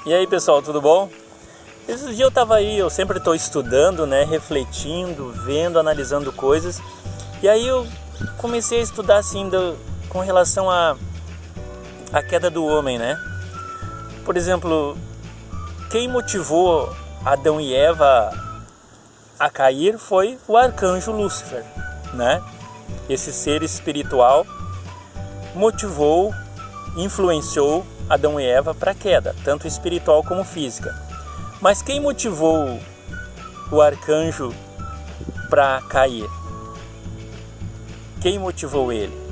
E aí pessoal, tudo bom? Esses dias eu tava aí, eu sempre estou estudando, né, refletindo, vendo, analisando coisas. E aí eu comecei a estudar assim com relação à queda do homem, né? Por exemplo, quem motivou Adão e Eva a cair foi o arcanjo Lúcifer, né? Esse ser espiritual motivou, influenciou Adão e Eva para a queda, tanto espiritual como física. Mas quem motivou o arcanjo para cair? Quem motivou ele?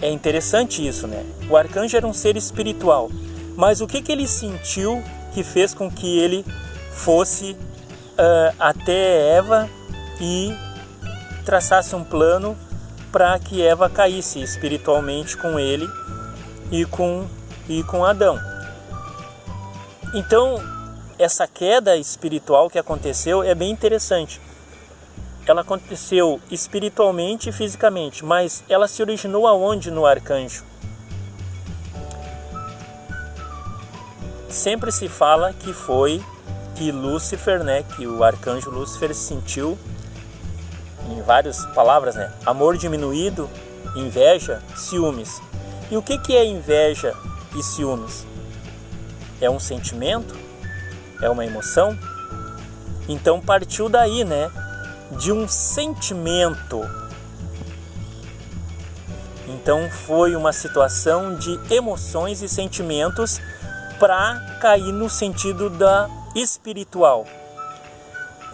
É interessante isso, né? O arcanjo era um ser espiritual, mas o que ele sentiu que fez com que ele fosse até Eva e traçasse um plano para que Eva caísse espiritualmente com ele e com Adão? Então, essa queda espiritual que aconteceu é bem interessante. Ela aconteceu espiritualmente e fisicamente, mas ela se originou aonde no arcanjo? Sempre se fala que foi que Lúcifer, né, que o arcanjo Lúcifer sentiu, em várias palavras, né, amor diminuído, inveja, ciúmes. E o que é inveja e ciúmes? É um sentimento? É uma emoção? Então partiu daí, né, de um sentimento. Então foi uma situação de emoções e sentimentos para cair no sentido da espiritual.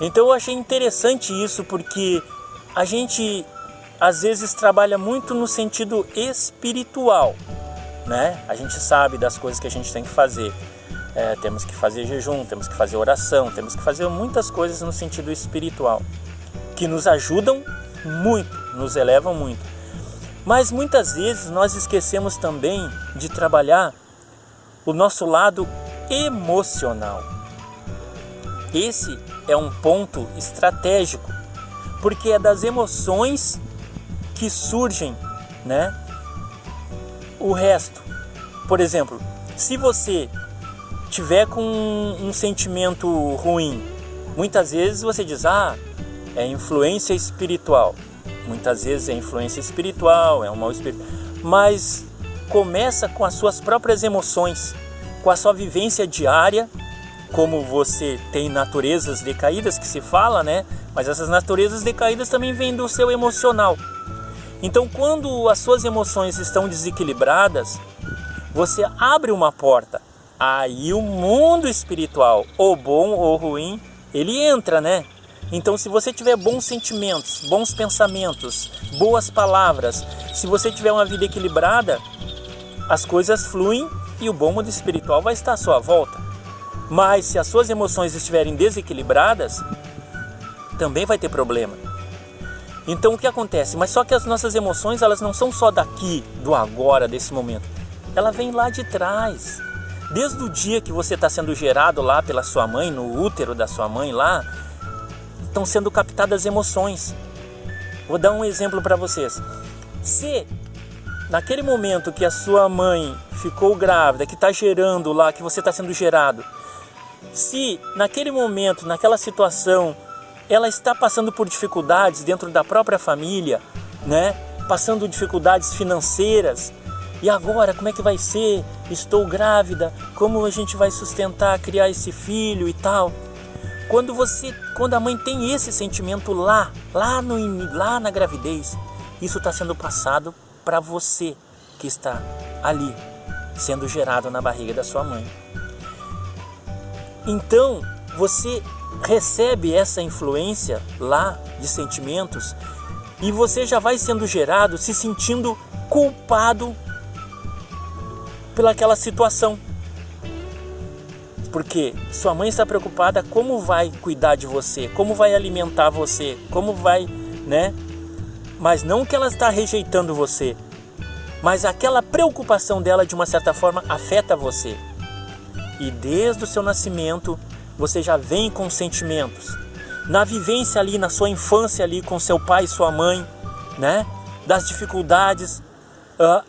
Então eu achei interessante isso, porque a gente às vezes trabalha muito no sentido espiritual, né? A gente sabe das coisas que a gente tem que fazer. Temos que fazer jejum, temos que fazer oração, temos que fazer muitas coisas no sentido espiritual, que nos ajudam muito, nos elevam muito. Mas muitas vezes nós esquecemos também de trabalhar o nosso lado emocional. Esse é um ponto estratégico, porque é das emoções que surgem, né, o resto. Por exemplo, se você tiver com um sentimento ruim, muitas vezes você diz, é influência espiritual. Muitas vezes é influência espiritual, é um mau espírito. Mas começa com as suas próprias emoções, com a sua vivência diária. Como você tem naturezas decaídas que se fala, né? Mas essas naturezas decaídas também vêm do seu emocional. Então, quando as suas emoções estão desequilibradas, você abre uma porta. Aí o mundo espiritual, ou bom ou ruim, ele entra, né? Então, se você tiver bons sentimentos, bons pensamentos, boas palavras, se você tiver uma vida equilibrada, as coisas fluem e o bom mundo espiritual vai estar à sua volta. Mas se as suas emoções estiverem desequilibradas, também vai ter problema. Então o que acontece? Mas só que as nossas emoções, elas não são só daqui, do agora, desse momento. Ela vem lá de trás. Desde o dia que você está sendo gerado lá pela sua mãe, no útero da sua mãe lá, estão sendo captadas emoções. Vou dar um exemplo para vocês. Se naquele momento que a sua mãe ficou grávida, que está gerando lá, que você está sendo gerado, se naquele momento, naquela situação, ela está passando por dificuldades dentro da própria família, né? Passando dificuldades financeiras, e agora como é que vai ser? Estou grávida, como a gente vai sustentar, criar esse filho e tal? Quando a mãe tem esse sentimento lá na gravidez, isso está sendo passado para você que está ali, sendo gerado na barriga da sua mãe. Então, você recebe essa influência lá de sentimentos e você já vai sendo gerado se sentindo culpado pelaquela situação. Porque sua mãe está preocupada como vai cuidar de você, como vai alimentar você, como vai, né? Mas não que ela está rejeitando você, mas aquela preocupação dela de uma certa forma afeta você. E desde o seu nascimento você já vem com sentimentos. Na vivência ali, na sua infância ali com seu pai e sua mãe, né? Das dificuldades,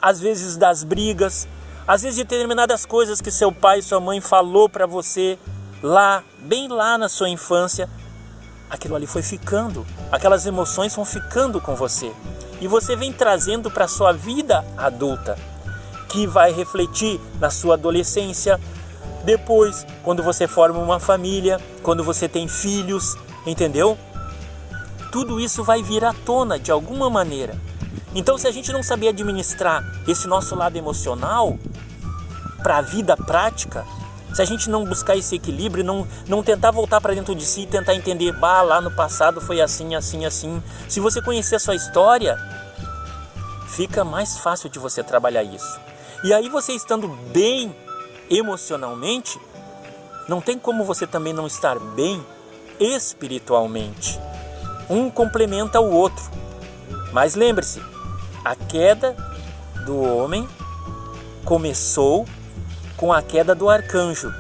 às vezes das brigas, Às vezes, determinadas coisas que seu pai e sua mãe falou para você lá, bem lá na sua infância, aquilo ali foi ficando, aquelas emoções vão ficando com você. E você vem trazendo para a sua vida adulta, que vai refletir na sua adolescência, depois, quando você forma uma família, quando você tem filhos, entendeu? Tudo isso vai vir à tona de alguma maneira. Então, se a gente não saber administrar esse nosso lado emocional para a vida prática, se a gente não buscar esse equilíbrio, não tentar voltar para dentro de si e tentar entender, lá no passado foi assim, assim, assim. Se você conhecer a sua história, fica mais fácil de você trabalhar isso. E aí você estando bem emocionalmente, não tem como você também não estar bem espiritualmente. Um complementa o outro. Mas lembre-se, a queda do homem começou com a queda do arcanjo,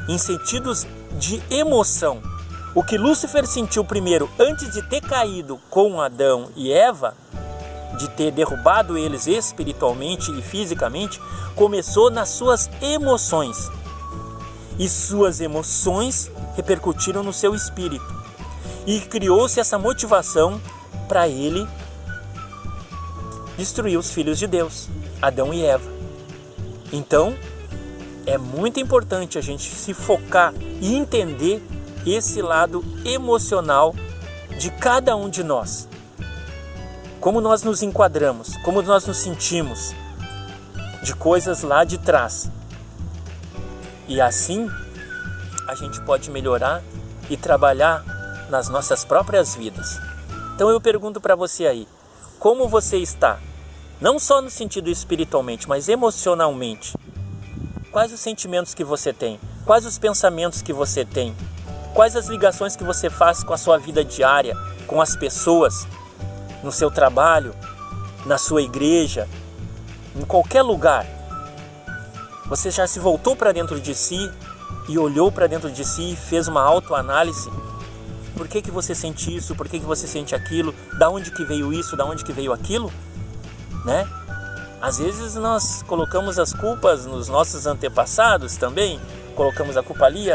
em sentidos de emoção. O que Lúcifer sentiu primeiro, antes de ter caído com Adão e Eva, de ter derrubado eles espiritualmente e fisicamente, começou nas suas emoções. E suas emoções repercutiram no seu espírito. E criou-se essa motivação para ele destruir os filhos de Deus, Adão e Eva. Então, é muito importante a gente se focar e entender esse lado emocional de cada um de nós. Como nós nos enquadramos, como nós nos sentimos de coisas lá de trás. E assim, a gente pode melhorar e trabalhar nas nossas próprias vidas. Então eu pergunto para você aí, como você está? Não só no sentido espiritualmente, mas emocionalmente. Quais os sentimentos que você tem? Quais os pensamentos que você tem? Quais as ligações que você faz com a sua vida diária, com as pessoas, no seu trabalho, na sua igreja, em qualquer lugar? Você já se voltou para dentro de si e olhou para dentro de si e fez uma autoanálise? Por que você sente isso? Por que você sente aquilo? Da onde que veio isso? Da onde que veio aquilo? Né? Às vezes nós colocamos as culpas nos nossos antepassados também, colocamos a culpa ali,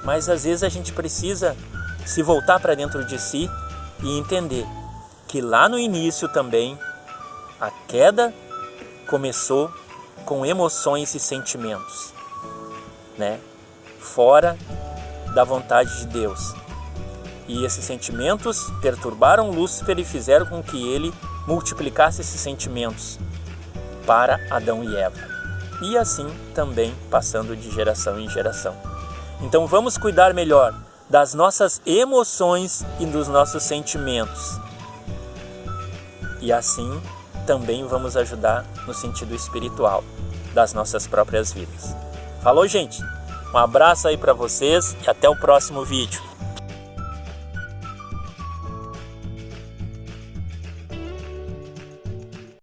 mas às vezes a gente precisa se voltar para dentro de si e entender que lá no início também a queda começou com emoções e sentimentos, né? Fora da vontade de Deus. E esses sentimentos perturbaram Lúcifer e fizeram com que ele multiplicasse esses sentimentos para Adão e Eva. E assim também passando de geração em geração. Então vamos cuidar melhor das nossas emoções e dos nossos sentimentos. E assim também vamos ajudar no sentido espiritual das nossas próprias vidas. Falou, gente? Um abraço aí para vocês e até o próximo vídeo.